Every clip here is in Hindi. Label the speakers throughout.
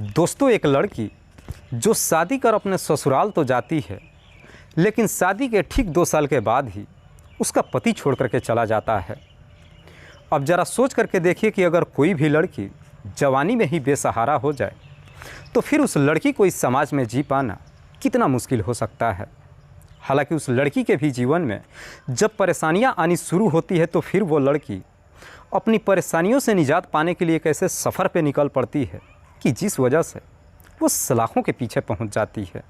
Speaker 1: दोस्तों, एक लड़की जो शादी कर अपने ससुराल तो जाती है, लेकिन शादी के ठीक 2 साल के बाद ही उसका पति छोड़ करके चला जाता है। अब ज़रा सोच करके देखिए कि अगर कोई भी लड़की जवानी में ही बेसहारा हो जाए तो फिर उस लड़की को इस समाज में जी पाना कितना मुश्किल हो सकता है। हालांकि उस लड़की के भी जीवन में जब परेशानियां आनी शुरू होती है तो फिर वो लड़की अपनी परेशानियों से निजात पाने के लिए एक ऐसे सफ़र पे निकल पड़ती है कि जिस वजह से वो सलाखों के पीछे पहुंच जाती है।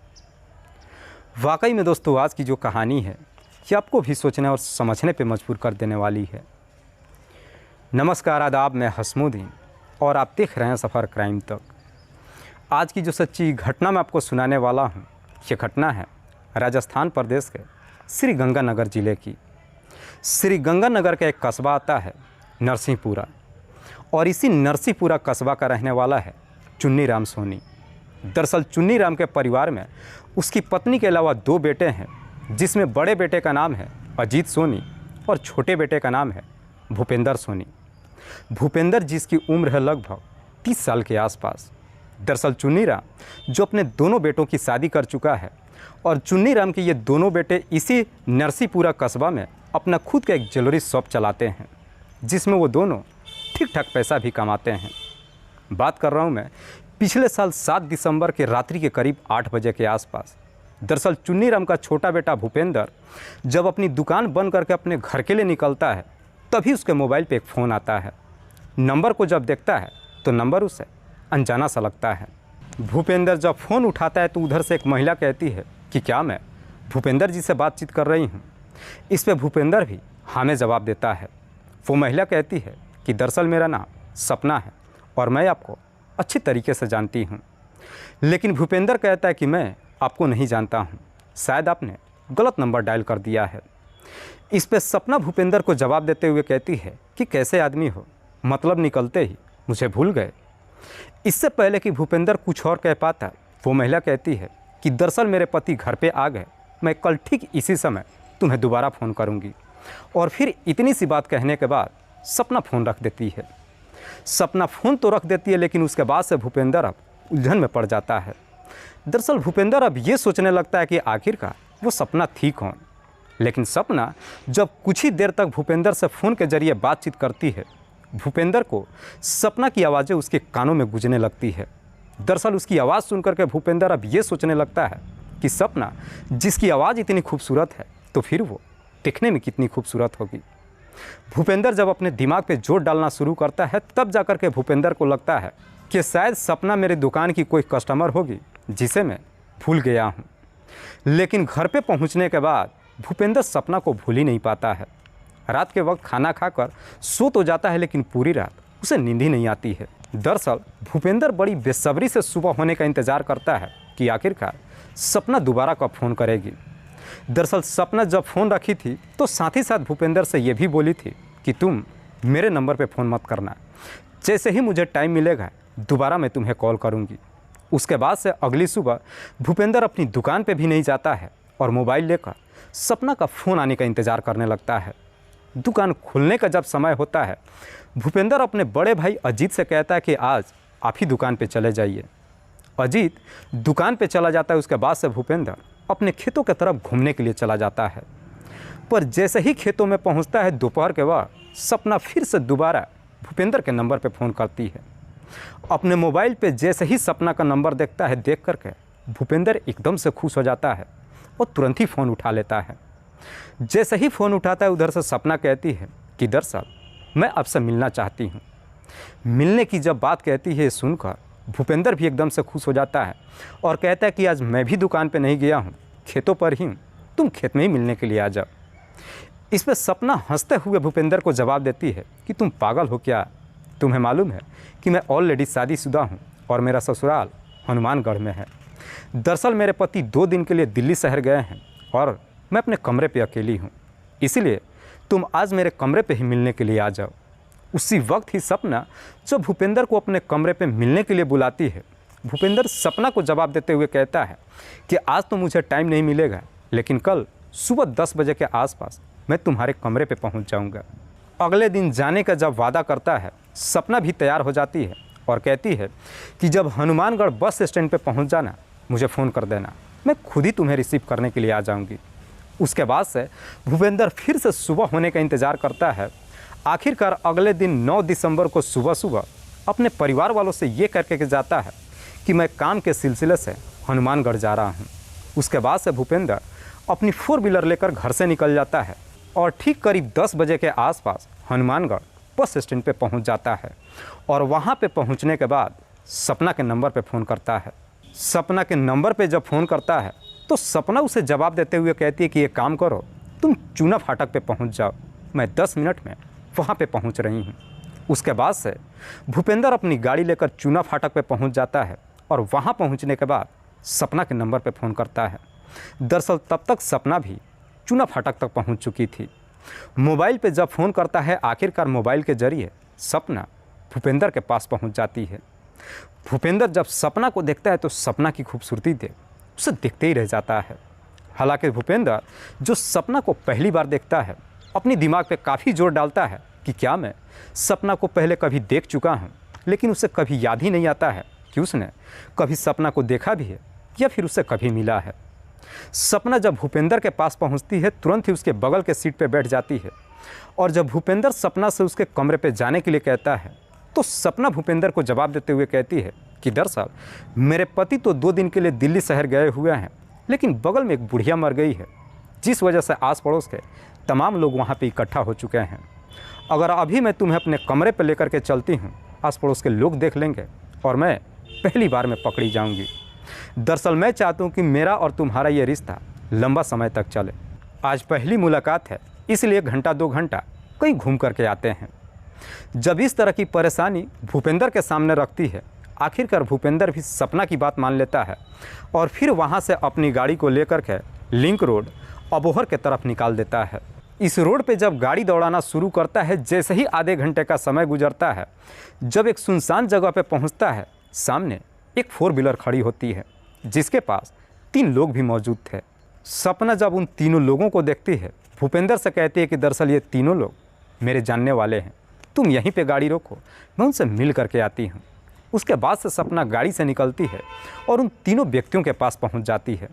Speaker 1: वाकई में दोस्तों, आज की जो कहानी है ये आपको भी सोचने और समझने पे मजबूर कर देने वाली है। नमस्कार, आदाब, मैं हसमुद्दीन और आप देख रहे हैं सफ़र क्राइम तक। आज की जो सच्ची घटना मैं आपको सुनाने वाला हूँ, ये घटना है राजस्थान प्रदेश के श्री गंगानगर ज़िले की। श्री गंगानगर का एक कस्बा आता है नरसिंहपुरा, और इसी नरसिंहपुरा कस्बा का रहने वाला है चुन्नी राम सोनी। दरअसल चुन्नी राम के परिवार में उसकी पत्नी के अलावा 2 बेटे हैं, जिसमें बड़े बेटे का नाम है अजीत सोनी और छोटे बेटे का नाम है भूपेंद्र सोनी। भूपेंद्र जिसकी उम्र है लगभग 30 साल के आसपास। दरअसल चुन्नी राम जो अपने दोनों बेटों की शादी कर चुका है, और चुन्नी राम के ये दोनों बेटे इसी नरसिंहपुरा कस्बा में अपना खुद का एक ज्वेलरी शॉप चलाते हैं, जिसमें वो दोनों ठीक ठाक पैसा भी कमाते हैं। बात कर रहा हूँ मैं पिछले साल 7 दिसंबर के रात्रि के करीब 8 बजे के आसपास। दरअसल चुन्नी राम का छोटा बेटा भूपेंद्र जब अपनी दुकान बंद करके अपने घर के लिए निकलता है, तभी उसके मोबाइल पे एक फ़ोन आता है। नंबर को जब देखता है तो नंबर उसे अनजाना सा लगता है। भूपेंद्र जब फ़ोन उठाता है तो उधर से एक महिला कहती है कि क्या मैं भूपेंद्र जी से बातचीत कर रही हूँ। इस पे भूपेंद्र भी हाँ में जवाब देता है। वो महिला कहती है कि दरअसल मेरा नाम सपना है और मैं आपको अच्छी तरीके से जानती हूँ। लेकिन भूपेंद्र कहता है कि मैं आपको नहीं जानता हूँ, शायद आपने गलत नंबर डायल कर दिया है। इस पे सपना भूपेंद्र को जवाब देते हुए कहती है कि कैसे आदमी हो, मतलब निकलते ही मुझे भूल गए। इससे पहले कि भूपेंद्र कुछ और कह पाता, वो महिला कहती है कि दरअसल मेरे पति घर पे आ गए, मैं कल ठीक इसी समय तुम्हें दोबारा फ़ोन करूँगी। और फिर इतनी सी बात कहने के बाद सपना फ़ोन रख देती है। सपना फ़ोन तो रख देती है, लेकिन उसके बाद से भूपेंद्र अब उलझन में पड़ जाता है। दरअसल भूपेंद्र अब ये सोचने लगता है कि आखिरकार वो सपना थी कौन। लेकिन सपना जब कुछ ही देर तक भूपेंद्र से फ़ोन के जरिए बातचीत करती है, भूपेंद्र को सपना की आवाज़ें उसके कानों में गूंजने लगती है। दरअसल उसकी आवाज़ सुनकर के भूपेंद्र अब ये सोचने लगता है कि सपना जिसकी आवाज़ इतनी खूबसूरत है, तो फिर वो दिखने में कितनी खूबसूरत होगी। भूपेंद्र जब अपने दिमाग पे जोर डालना शुरू करता है, तब जाकर के भूपेंद्र को लगता है कि शायद सपना मेरी दुकान की कोई कस्टमर होगी जिसे मैं भूल गया हूँ। लेकिन घर पे पहुँचने के बाद भूपेंद्र सपना को भूल ही नहीं पाता है। रात के वक्त खाना खाकर सो तो जाता है, लेकिन पूरी रात उसे नींद ही नहीं आती है। दरअसल भूपेंद्र बड़ी बेसब्री से सुबह होने का इंतज़ार करता है कि आखिरकार सपना दोबारा कब फ़ोन करेगी। दरअसल सपना जब फ़ोन रखी थी तो साथ ही साथ भूपेंद्र से ये भी बोली थी कि तुम मेरे नंबर पे फ़ोन मत करना, जैसे ही मुझे टाइम मिलेगा दोबारा मैं तुम्हें कॉल करूँगी। उसके बाद से अगली सुबह भूपेंद्र अपनी दुकान पे भी नहीं जाता है और मोबाइल लेकर सपना का फ़ोन आने का इंतज़ार करने लगता है। दुकान खुलने का जब समय होता है, भूपेंद्र अपने बड़े भाई अजीत से कहता है कि आज आप ही दुकान पे चले जाइए। अजीत दुकान पे चला जाता है। उसके बाद से भूपेंद्र अपने खेतों की तरफ घूमने के लिए चला जाता है। पर जैसे ही खेतों में पहुंचता है दोपहर के बाद, सपना फिर से दोबारा भूपेंद्र के नंबर पे फ़ोन करती है। अपने मोबाइल पे जैसे ही सपना का नंबर देखता है, देख करके भूपेंद्र एकदम से खुश हो जाता है और तुरंत ही फ़ोन उठा लेता है। जैसे ही फ़ोन उठाता है, उधर से सपना कहती है कि दरअसल मैं आपसे मिलना चाहती हूँ। मिलने की जब बात कहती है, सुनकर भूपेंद्र भी एकदम से खुश हो जाता है और कहता है कि आज मैं भी दुकान पे नहीं गया हूँ, खेतों पर ही हूँ, तुम खेत में ही मिलने के लिए आ जाओ। इस पर सपना हंसते हुए भूपेंद्र को जवाब देती है कि तुम पागल हो क्या, तुम्हें मालूम है कि मैं ऑलरेडी शादीशुदा हूँ और मेरा ससुराल हनुमानगढ़ में है। दरअसल मेरे पति 2 दिन के लिए दिल्ली शहर गए हैं और मैं अपने कमरे पे अकेली हूँ, इसीलिए तुम आज मेरे कमरे पे ही मिलने के लिए आ जाओ। उसी वक्त ही सपना जब भूपेंद्र को अपने कमरे पे मिलने के लिए बुलाती है, भूपेंद्र सपना को जवाब देते हुए कहता है कि आज तो मुझे टाइम नहीं मिलेगा, लेकिन कल सुबह 10 बजे के आसपास मैं तुम्हारे कमरे पे पहुंच जाऊंगा। अगले दिन जाने का जब वादा करता है, सपना भी तैयार हो जाती है और कहती है कि जब हनुमानगढ़ बस स्टैंड पे पहुंच जाना मुझे फ़ोन कर देना, मैं खुद ही तुम्हें रिसीव करने के लिए आ जाऊंगी। उसके बाद से भूपेंद्र फिर से सुबह होने का इंतज़ार करता है। आखिरकार अगले दिन 9 दिसंबर को सुबह सुबह अपने परिवार वालों से ये कह के जाता है कि मैं काम के सिलसिले से हनुमानगढ़ जा रहा हूँ। उसके बाद से भूपेंद्र अपनी 4 व्हीलर लेकर घर से निकल जाता है और ठीक करीब 10 बजे के आसपास हनुमानगढ़ बस स्टैंड पे पहुंच जाता है और वहां पे पहुंचने के बाद सपना के नंबर पे फ़ोन करता है। सपना के नंबर पे जब फ़ोन करता है तो सपना उसे जवाब देते हुए कहती है कि एक काम करो, तुम चूना फाटक पे पहुंच जाओ, मैं 10 मिनट में वहाँ पे पहुंच रही हूँ। उसके बाद से भूपेंद्र अपनी गाड़ी लेकर चूना फाटक पे पहुंच जाता है और वहाँ पहुँचने के बाद सपना के नंबर पे फ़ोन करता है। दरअसल तब तक सपना भी चूना फाटक तक पहुँच चुकी थी। मोबाइल पे जब फ़ोन करता है, आखिरकार मोबाइल के ज़रिए सपना भूपेंद्र के पास पहुंच जाती है। भूपेंद्र जब सपना को देखता है तो सपना की खूबसूरती देख उसे देखते ही रह जाता है। हालांकि भूपेंद्र जो सपना को पहली बार देखता है अपनी दिमाग पे काफ़ी जोर डालता है कि क्या मैं सपना को पहले कभी देख चुका हूँ, लेकिन उसे कभी याद ही नहीं आता है कि उसने कभी सपना को देखा भी है या फिर उसे कभी मिला है। सपना जब भूपेंद्र के पास पहुंचती है तुरंत ही उसके बगल के सीट पे बैठ जाती है और जब भूपेंद्र सपना से उसके कमरे पे जाने के लिए कहता है तो सपना भूपेंद्र को जवाब देते हुए कहती है कि दरअसल मेरे पति तो 2 दिन के लिए दिल्ली शहर गए हुए हैं, लेकिन बगल में एक बुढ़िया मर गई है, जिस वजह से आस पड़ोस के तमाम लोग वहाँ पे इकट्ठा हो चुके हैं। अगर अभी मैं तुम्हें अपने कमरे पर लेकर के चलती हूँ, आस पड़ोस के लोग देख लेंगे और मैं पहली बार में पकड़ी जाऊँगी। दरअसल मैं चाहता हूँ कि मेरा और तुम्हारा ये रिश्ता लंबा समय तक चले। आज पहली मुलाकात है, इसलिए 1 घंटा 2 घंटा कहीं घूम करके आते हैं। जब इस तरह की परेशानी भूपेंद्र के सामने रखती है, आखिरकार भूपेंद्र भी सपना की बात मान लेता है और फिर वहाँ से अपनी गाड़ी को लेकर के लिंक रोड अबोहर के तरफ निकाल देता है। इस रोड पे जब गाड़ी दौड़ाना शुरू करता है, जैसे ही आधे घंटे का समय गुजरता है, जब एक सुनसान जगह पे पहुँचता है, सामने एक 4 व्हीलर खड़ी होती है जिसके पास 3 लोग भी मौजूद थे। सपना जब उन तीनों लोगों को देखती है, भूपेंद्र से कहती है कि दरअसल ये तीनों लोग मेरे जानने वाले हैं, तुम यहीं पे गाड़ी रोको, मैं उनसे मिल करके आती हूँ। उसके बाद से सपना गाड़ी से निकलती है और उन तीनों व्यक्तियों के पास पहुँच जाती है।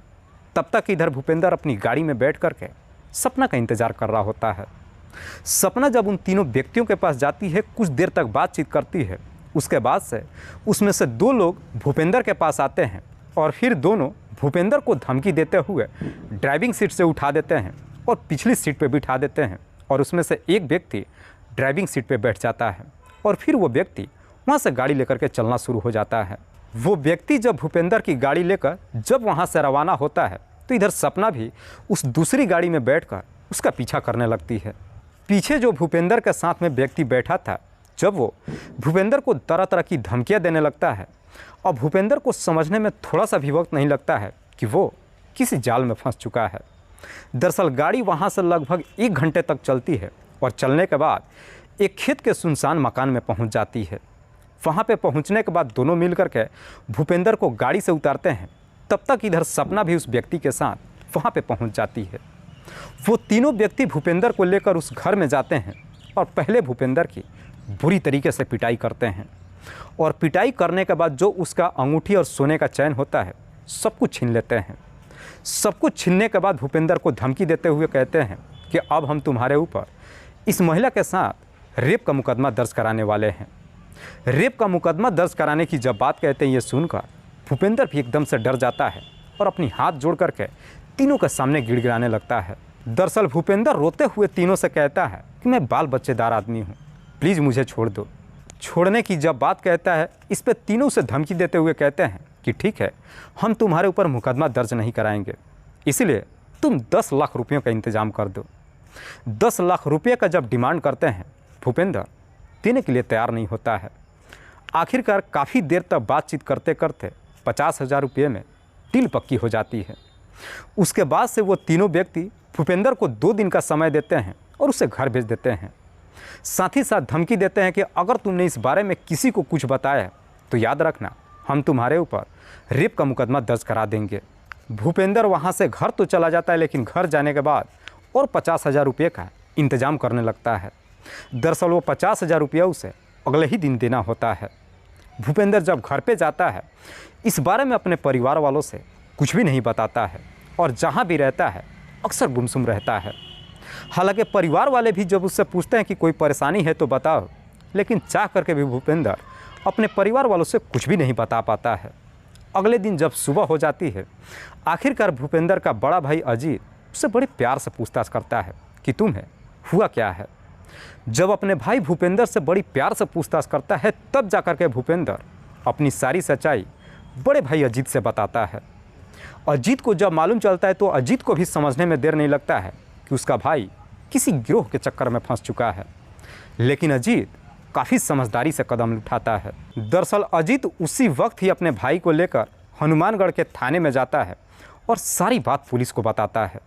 Speaker 1: तब तक इधर भूपेंद्र अपनी गाड़ी में बैठ करके सपना का इंतज़ार कर रहा होता है। सपना जब उन तीनों व्यक्तियों के पास जाती है, कुछ देर तक बातचीत करती है। उसके बाद से उसमें से 2 लोग भूपेंद्र के पास आते हैं और फिर दोनों भूपेंद्र को धमकी देते हुए ड्राइविंग सीट से उठा देते हैं और पिछली सीट पे बिठा देते हैं और उसमें से एक व्यक्ति ड्राइविंग सीट पे बैठ जाता है और फिर वो व्यक्ति वहाँ से गाड़ी लेकर के चलना शुरू हो जाता है। वो व्यक्ति जब भूपेंद्र की गाड़ी लेकर जब वहाँ से रवाना होता है तो इधर सपना भी उस दूसरी गाड़ी में बैठकर उसका पीछा करने लगती है। पीछे जो भूपेंद्र के साथ में व्यक्ति बैठा था, जब वो भूपेंद्र को तरह तरह की धमकियाँ देने लगता है और भूपेंद्र को समझने में थोड़ा सा भी वक्त नहीं लगता है कि वो किसी जाल में फंस चुका है। दरअसल गाड़ी वहाँ से लगभग 1 घंटे तक चलती है और चलने के बाद एक खेत के सुनसान मकान में पहुँच जाती है। वहाँ पे पहुँचने के बाद दोनों मिल करके भूपेंद्र को गाड़ी से उतारते हैं। तब तक इधर सपना भी उस व्यक्ति के साथ वहाँ पे पहुँच जाती है। वो तीनों व्यक्ति भूपेंद्र को लेकर उस घर में जाते हैं और पहले भूपेंद्र की बुरी तरीके से पिटाई करते हैं और पिटाई करने के बाद जो उसका अंगूठी और सोने का चैन होता है सब कुछ छीन लेते हैं। सब कुछ छीनने के बाद भूपेंद्र को धमकी देते हुए कहते हैं कि अब हम तुम्हारे ऊपर इस महिला के साथ रेप का मुकदमा दर्ज कराने वाले हैं। रेप का मुकदमा दर्ज कराने की जब बात कहते हैं, ये सुनकर भूपेंद्र भी एकदम से डर जाता है और अपनी हाथ जोड़ करके तीनों के सामने गिड़गिड़ाने लगता है। दरअसल भूपेंद्र रोते हुए तीनों से कहता है कि मैं बाल बच्चेदार आदमी हूँ, प्लीज़ मुझे छोड़ दो। छोड़ने की जब बात कहता है, इस पर तीनों से धमकी देते हुए कहते हैं कि ठीक है, हम तुम्हारे ऊपर मुकदमा दर्ज नहीं कराएंगे, इसलिए तुम 10 लाख रुपयों का इंतज़ाम कर दो। 10 लाख रुपये का जब डिमांड करते हैं, भूपेंद्र देने के लिए तैयार नहीं होता है। आखिरकार काफ़ी देर तक बातचीत करते करते 50,000 रुपये में डील पक्की हो जाती है। उसके बाद से वो तीनों व्यक्ति भूपेंद्र को 2 दिन का समय देते हैं और उसे घर भेज देते हैं। साथ ही साथ धमकी देते हैं कि अगर तुमने इस बारे में किसी को कुछ बताया तो याद रखना, हम तुम्हारे ऊपर रेप का मुकदमा दर्ज करा देंगे। भूपेंद्र वहाँ से घर तो चला जाता है, लेकिन घर जाने के बाद और 50,000 रुपये का इंतज़ाम करने लगता है। दरअसल वो 50,000 रुपया उसे अगले ही दिन देना होता है। भूपेंद्र जब घर पे जाता है इस बारे में अपने परिवार वालों से कुछ भी नहीं बताता है और जहाँ भी रहता है अक्सर गुमसुम रहता है। हालांकि परिवार वाले भी जब उससे पूछते हैं कि कोई परेशानी है तो बताओ, लेकिन चाह करके भी भूपेंद्र अपने परिवार वालों से कुछ भी नहीं बता पाता है। अगले दिन जब सुबह हो जाती है, आखिरकार भूपेंद्र का बड़ा भाई अजीत उससे बड़े प्यार से पूछताछ करता है कि तुम्हें हुआ क्या है। जब अपने भाई भूपेंद्र से बड़ी प्यार से पूछताछ करता है तब जाकर के भूपेंद्र अपनी सारी सच्चाई बड़े भाई अजीत से बताता है। अजीत को जब मालूम चलता है तो अजीत को भी समझने में देर नहीं लगता है कि उसका भाई किसी गिरोह के चक्कर में फंस चुका है। लेकिन अजीत काफ़ी समझदारी से कदम उठाता है। दरअसल अजीत उसी वक्त ही अपने भाई को लेकर हनुमानगढ़ के थाने में जाता है और सारी बात पुलिस को बताता है।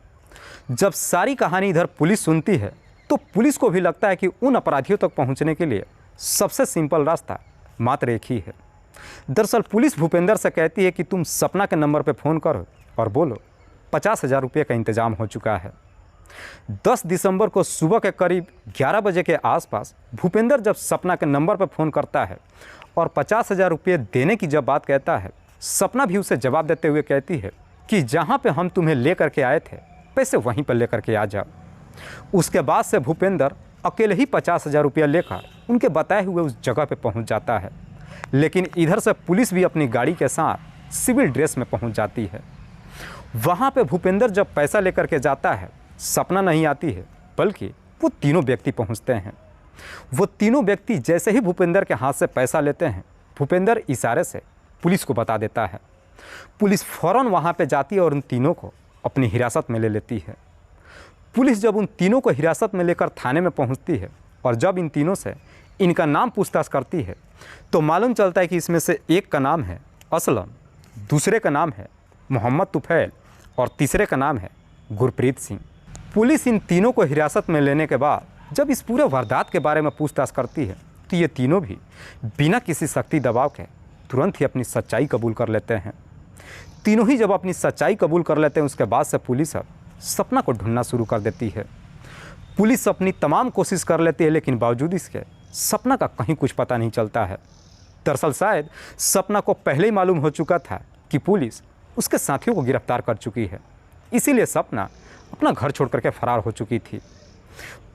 Speaker 1: जब सारी कहानी इधर पुलिस सुनती है तो पुलिस को भी लगता है कि उन अपराधियों तक पहुंचने के लिए सबसे सिंपल रास्ता मात्र एक ही है। दरअसल पुलिस भूपेंद्र से कहती है कि तुम सपना के नंबर पर फ़ोन करो और बोलो 50,000 रुपये का इंतज़ाम हो चुका है। 10 दिसंबर को सुबह के करीब 11 बजे के आसपास भूपेंद्र जब सपना के नंबर पर फ़ोन करता है और 50,000 रुपये देने की जब बात कहता है, सपना भी उसे जवाब देते हुए कहती है कि जहाँ पे हम तुम्हें ले करके आए थे पैसे वहीं पर ले करके आ जाओ। उसके बाद से भूपेंद्र अकेले ही 50,000 रुपया लेकर उनके बताए हुए उस जगह पे पहुंच जाता है। लेकिन इधर से पुलिस भी अपनी गाड़ी के साथ सिविल ड्रेस में पहुंच जाती है। वहां पे भूपेंद्र जब पैसा लेकर के जाता है, सपना नहीं आती है बल्कि वो तीनों व्यक्ति पहुंचते हैं। वो तीनों व्यक्ति जैसे ही भूपेंद्र के हाथ से पैसा लेते हैं, भूपेंद्र इशारे से पुलिस को बता देता है। पुलिस फ़ौरन वहाँ पे जाती है और उन तीनों को अपनी हिरासत में ले लेती है। पुलिस जब उन तीनों को हिरासत में लेकर थाने में पहुँचती है और जब इन तीनों से इनका नाम पूछताछ करती है तो मालूम चलता है कि इसमें से एक का नाम है असलम, दूसरे का नाम है मोहम्मद तुफैल और तीसरे का नाम है गुरप्रीत सिंह। पुलिस इन तीनों को हिरासत में लेने के बाद जब इस पूरे वारदात के बारे में पूछताछ करती है तो ये तीनों भी बिना किसी सख्ती दबाव के तुरंत ही अपनी सच्चाई कबूल कर लेते हैं। तीनों ही जब अपनी सच्चाई कबूल कर लेते हैं उसके बाद से पुलिस अब सपना को ढूंढना शुरू कर देती है। पुलिस अपनी तमाम कोशिश कर लेती है लेकिन बावजूद इसके सपना का कहीं कुछ पता नहीं चलता है। दरअसल शायद सपना को पहले ही मालूम हो चुका था कि पुलिस उसके साथियों को गिरफ्तार कर चुकी है, इसीलिए सपना अपना घर छोड़ करके फरार हो चुकी थी।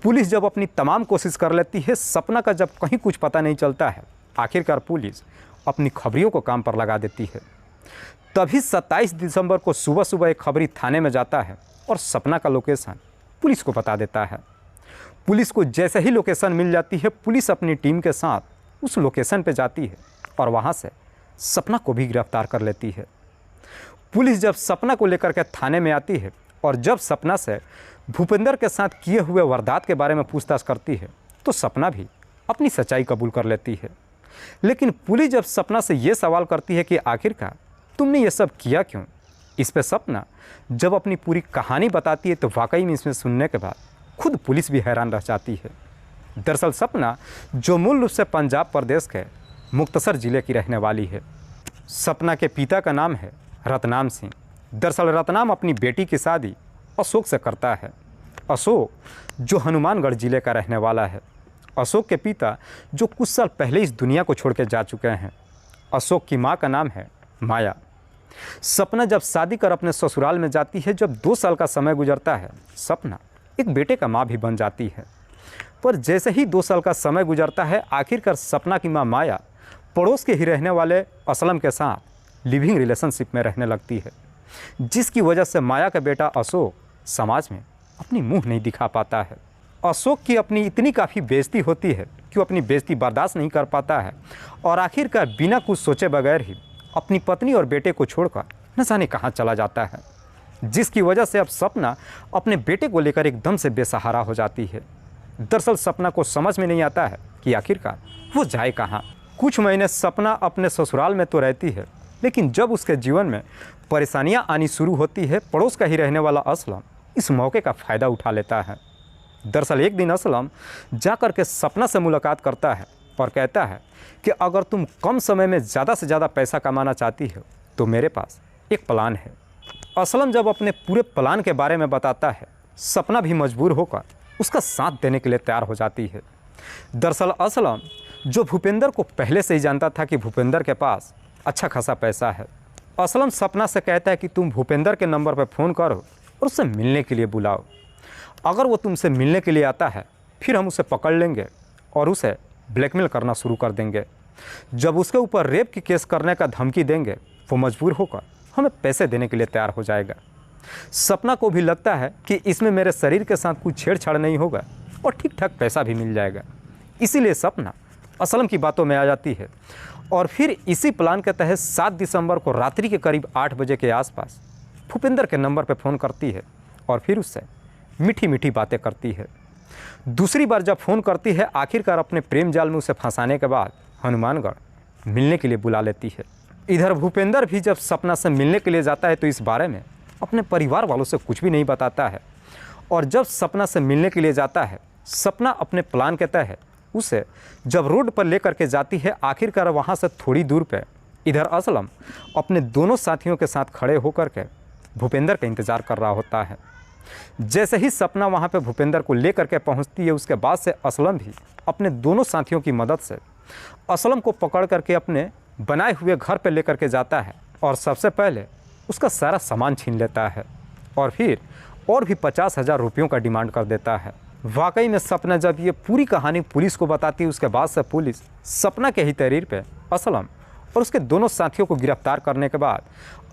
Speaker 1: पुलिस जब अपनी तमाम कोशिश कर लेती है, सपना का जब कहीं कुछ पता नहीं चलता है, आखिरकार पुलिस अपनी खबरियों को काम पर लगा देती है। तभी 27 दिसंबर को सुबह सुबह एक खबरी थाने में जाता है और सपना का लोकेशन पुलिस को बता देता है। पुलिस को जैसे ही लोकेशन मिल जाती है, पुलिस अपनी टीम के साथ उस लोकेशन पे जाती है और वहाँ से सपना को भी गिरफ्तार कर लेती है। पुलिस जब सपना को लेकर के थाने में आती है और जब सपना से भूपेंद्र के साथ किए हुए वारदात के बारे में पूछताछ करती है तो सपना भी अपनी सच्चाई कबूल कर लेती है। लेकिन पुलिस जब सपना से ये सवाल करती है कि आखिरकार तुमने ये सब किया क्यों, इस पे सपना जब अपनी पूरी कहानी बताती है तो वाकई में इसमें सुनने के बाद खुद पुलिस भी हैरान रह जाती है। दरअसल सपना जो मूल रूप से पंजाब प्रदेश के मुक्तसर ज़िले की रहने वाली है। सपना के पिता का नाम है रतनाम सिंह। दरअसल रतनाम अपनी बेटी की शादी अशोक से करता है। अशोक जो हनुमानगढ़ ज़िले का रहने वाला है। अशोक के पिता जो कुछ साल पहले इस दुनिया को छोड़ के जा चुके हैं। अशोक की माँ का नाम है माया। सपना जब शादी कर अपने ससुराल में जाती है, जब 2 साल का समय गुजरता है, सपना एक बेटे का माँ भी बन जाती है। पर जैसे ही 2 साल का समय गुजरता है, आखिरकार सपना की माँ माया पड़ोस के ही रहने वाले असलम के साथ लिविंग रिलेशनशिप में रहने लगती है, जिसकी वजह से माया का बेटा अशोक समाज में अपनी मुंह नहीं दिखा पाता है। अशोक की अपनी इतनी काफ़ी बेइज्जती होती है कि वो अपनी बेइज्जती बर्दाश्त नहीं कर पाता है और आखिरकार बिना कुछ सोचे बगैर ही अपनी पत्नी और बेटे को छोड़कर न जाने कहाँ चला जाता है, जिसकी वजह से अब सपना अपने बेटे को लेकर एकदम से बेसहारा हो जाती है। दरअसल सपना को समझ में नहीं आता है कि आखिरकार वो जाए कहाँ। कुछ महीने सपना अपने ससुराल में तो रहती है, लेकिन जब उसके जीवन में परेशानियां आनी शुरू होती है, पड़ोस का ही रहने वाला असलम इस मौके का फ़ायदा उठा लेता है। दरअसल एक दिन असलम जाकर के सपना से मुलाकात करता है और कहता है कि अगर तुम कम समय में ज़्यादा से ज़्यादा पैसा कमाना चाहती हो तो मेरे पास एक प्लान है। असलम जब अपने पूरे प्लान के बारे में बताता है, सपना भी मजबूर होकर उसका साथ देने के लिए तैयार हो जाती है। दरअसल असलम जो भूपेंद्र को पहले से ही जानता था कि भूपेंद्र के पास अच्छा खासा पैसा है। असलम सपना से कहता है कि तुम भूपेंद्र के नंबर पर फ़ोन करो और उससे मिलने के लिए बुलाओ। अगर वो तुमसे मिलने के लिए आता है फिर हम उसे पकड़ लेंगे और उसे ब्लैकमेल करना शुरू कर देंगे। जब उसके ऊपर रेप की केस करने का धमकी देंगे वो मजबूर होकर हमें पैसे देने के लिए तैयार हो जाएगा। सपना को भी लगता है कि इसमें मेरे शरीर के साथ कोई छेड़छाड़ नहीं होगा और ठीक ठाक पैसा भी मिल जाएगा। इसीलिए सपना असलम की बातों में आ जाती है और फिर इसी प्लान के तहत 7 दिसंबर को रात्रि के करीब 8 बजे के आसपास भूपेंद्र के नंबर पर फ़ोन करती है और फिर उससे मीठी मीठी बातें करती है। दूसरी बार जब फ़ोन करती है आखिरकार अपने प्रेम जाल में उसे फंसाने के बाद हनुमानगढ़ मिलने के लिए बुला लेती है। इधर भूपेंद्र भी जब सपना से मिलने के लिए जाता है तो इस बारे में अपने परिवार वालों से कुछ भी नहीं बताता है और जब सपना से मिलने के लिए जाता है सपना अपने प्लान के तहत उसे जब रोड पर लेकर के जाती है आखिरकार वहाँ से थोड़ी दूर पे इधर असलम अपने दोनों साथियों के साथ खड़े होकर के भूपेंद्र का इंतज़ार कर रहा होता है। जैसे ही सपना वहाँ पे भूपेंद्र को लेकर के पहुँचती है उसके बाद से असलम भी अपने दोनों साथियों की मदद से असलम को पकड़ करके अपने बनाए हुए घर पे लेकर के जाता है और सबसे पहले उसका सारा सामान छीन लेता है और फिर और भी 50,000 रुपयों का डिमांड कर देता है। वाकई में सपना जब ये पूरी कहानी पुलिस को बताती है उसके बाद से पुलिस सपना के ही तहरीर पे असलम और उसके दोनों साथियों को गिरफ्तार करने के बाद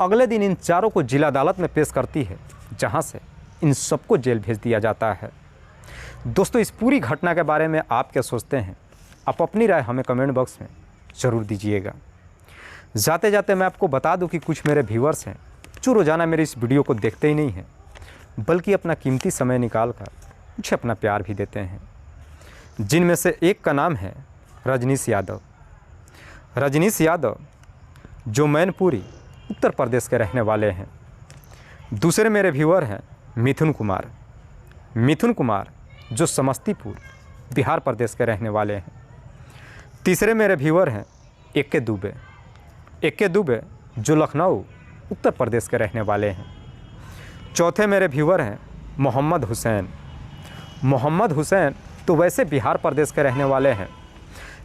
Speaker 1: अगले दिन इन चारों को जिला अदालत में पेश करती है जहाँ से इन सबको जेल भेज दिया जाता है। दोस्तों इस पूरी घटना के बारे में आप क्या सोचते हैं? आप अपनी राय हमें कमेंट बॉक्स में ज़रूर दीजिएगा। जाते जाते मैं आपको बता दूं कि कुछ मेरे व्यूअर्स हैं जो रोज़ाना मेरी इस वीडियो को देखते ही नहीं हैं बल्कि अपना कीमती समय निकाल कर मुझे अपना प्यार भी देते हैं, जिनमें से एक का नाम है रजनीश यादव। रजनीश यादव जो मैनपुरी उत्तर प्रदेश के रहने वाले हैं। दूसरे मेरे व्यूअर हैं मिथुन कुमार। मिथुन कुमार जो समस्तीपुर बिहार प्रदेश के रहने वाले हैं। तीसरे मेरे व्यूअर हैं एके दुबे। एके दुबे जो लखनऊ उत्तर प्रदेश के रहने वाले हैं। चौथे मेरे व्यूअर हैं मोहम्मद हुसैन। मोहम्मद हुसैन तो वैसे बिहार प्रदेश के रहने वाले हैं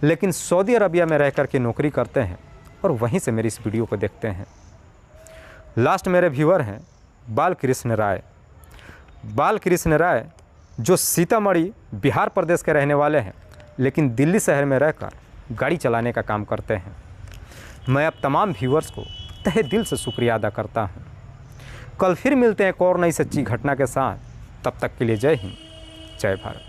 Speaker 1: लेकिन सऊदी अरबिया में रह कर के नौकरी करते हैं और वहीं से मेरी इस वीडियो को देखते हैं। लास्ट मेरे व्यूअर हैं बालकृष्ण राय। बालकृष्ण राय जो सीतामढ़ी बिहार प्रदेश के रहने वाले हैं लेकिन दिल्ली शहर में रहकर गाड़ी चलाने का काम करते हैं। मैं अब तमाम व्यूअर्स को तहे दिल से शुक्रिया अदा करता हूँ। कल फिर मिलते हैं एक और नई सच्ची घटना के साथ। तब तक के लिए जय हिंद, जय भारत।